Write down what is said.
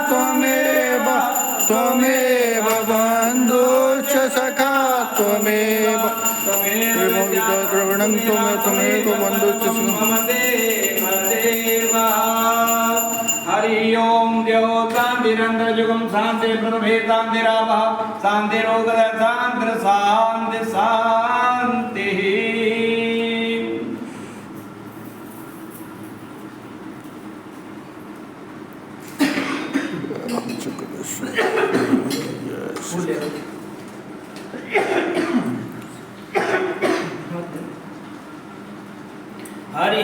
त्वमेव त्वमेव बन्धुश्च सखा त्वमेव द्रविणं त्वमेव बन्धुश्च हरि ओम देव शांतिरंद्रजुगम शांति प्रभेतांतिरावः शांतिरोगद शांति शांति शांति हरि